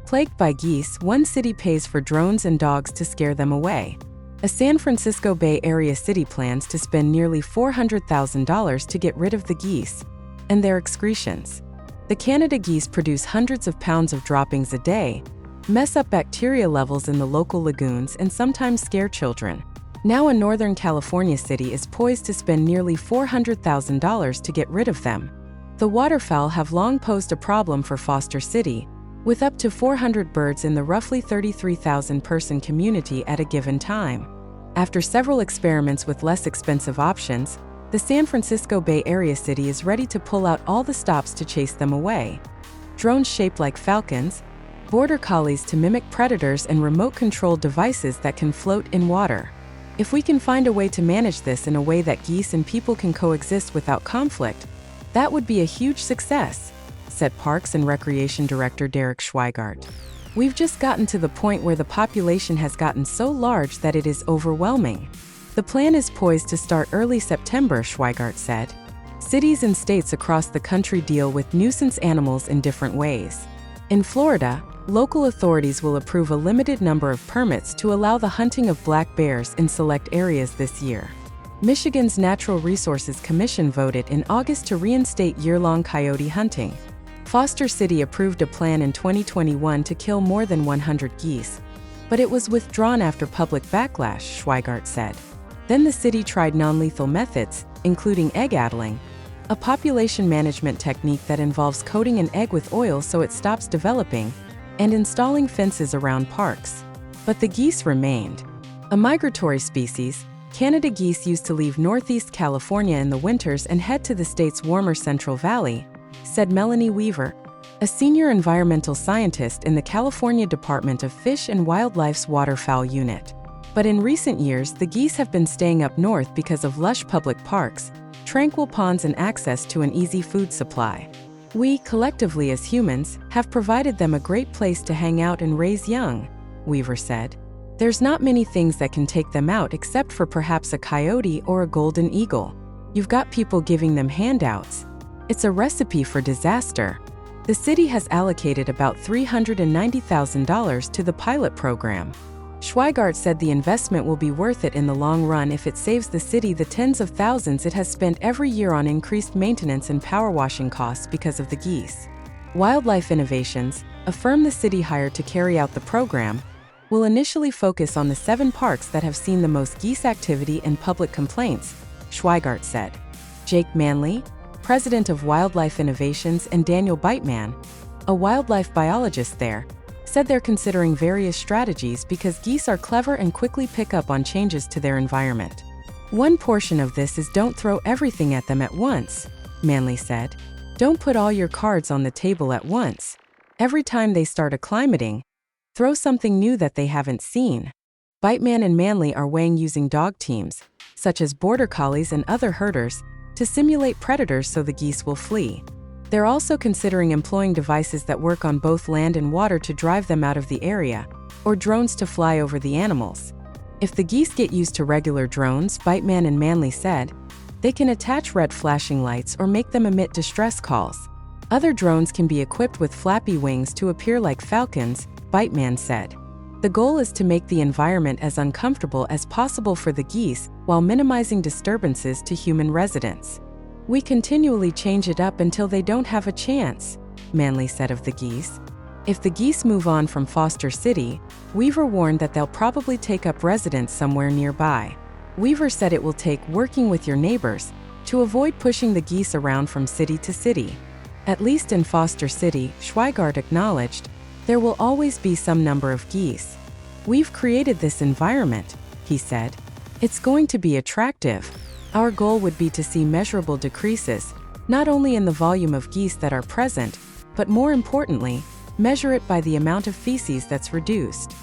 Plagued by geese, one city pays for drones and dogs to scare them away. A San Francisco Bay Area city plans to spend nearly $400,000 to get rid of the geese and their excretions. The Canada geese produce hundreds of pounds of droppings a day, mess up bacteria levels in the local lagoons, and sometimes scare children. Now a Northern California city is poised to spend nearly $400,000 to get rid of them. The waterfowl have long posed a problem for Foster City, with up to 400 birds in the roughly 33,000-person community at a given time. After several experiments with less expensive options, the San Francisco Bay Area city is ready to pull out all the stops to chase them away. Drones shaped like falcons, border collies to mimic predators, and remote-controlled devices that can float in water. If we can find a way to manage this in a way that geese and people can coexist without conflict, that would be a huge success, said Parks and Recreation Director Derek Schweigart. We've just gotten to the point where the population has gotten so large that it is overwhelming. The plan is poised to start early September, Schweigart said. Cities and states across the country deal with nuisance animals in different ways. In Florida, local authorities will approve a limited number of permits to allow the hunting of black bears in select areas this year. Michigan's Natural Resources Commission voted in August to reinstate year-long coyote hunting. Foster City approved a plan in 2021 to kill more than 100 geese, but it was withdrawn after public backlash, Schweigart said. Then the city tried non-lethal methods, including egg addling, a population management technique that involves coating an egg with oil so it stops developing, and installing fences around parks. But the geese remained. A migratory species, Canada geese used to leave northeast California in the winters and head to the state's warmer Central Valley, said Melanie Weaver, a senior environmental scientist in the California Department of Fish and Wildlife's Waterfowl Unit. But in recent years, the geese have been staying up north because of lush public parks, tranquil ponds, and access to an easy food supply. We, collectively as humans, have provided them a great place to hang out and raise young, Weaver said. There's not many things that can take them out except for perhaps a coyote or a golden eagle. You've got people giving them handouts. It's a recipe for disaster. The city has allocated about $390,000 to the pilot program. Schweigart said the investment will be worth it in the long run if it saves the city the tens of thousands it has spent every year on increased maintenance and power washing costs because of the geese. Wildlife Innovations, a firm the city hired to carry out the program, will initially focus on the 7 parks that have seen the most geese activity and public complaints, Schweigart said. Jake Manley, president of Wildlife Innovations, and Daniel Beitman, a wildlife biologist there, said they're considering various strategies because geese are clever and quickly pick up on changes to their environment. One portion of this is don't throw everything at them at once, Manley said. Don't put all your cards on the table at once. Every time they start acclimating, throw something new that they haven't seen. Beitman and Manley are weighing using dog teams, such as border collies and other herders, to simulate predators so the geese will flee. They're also considering employing devices that work on both land and water to drive them out of the area, or drones to fly over the animals. If the geese get used to regular drones, Beitman and Manley said, they can attach red flashing lights or make them emit distress calls. Other drones can be equipped with flappy wings to appear like falcons, Beitman said. The goal is to make the environment as uncomfortable as possible for the geese while minimizing disturbances to human residents. We continually change it up until they don't have a chance, Manley said of the geese. If the geese move on from Foster City, Weaver warned that they'll probably take up residence somewhere nearby. Weaver said it will take working with your neighbors to avoid pushing the geese around from city to city. At least in Foster City, Schweigart acknowledged, there will always be some number of geese. We've created this environment, he said. It's going to be attractive. Our goal would be to see measurable decreases, not only in the volume of geese that are present, but more importantly, measure it by the amount of feces that's reduced.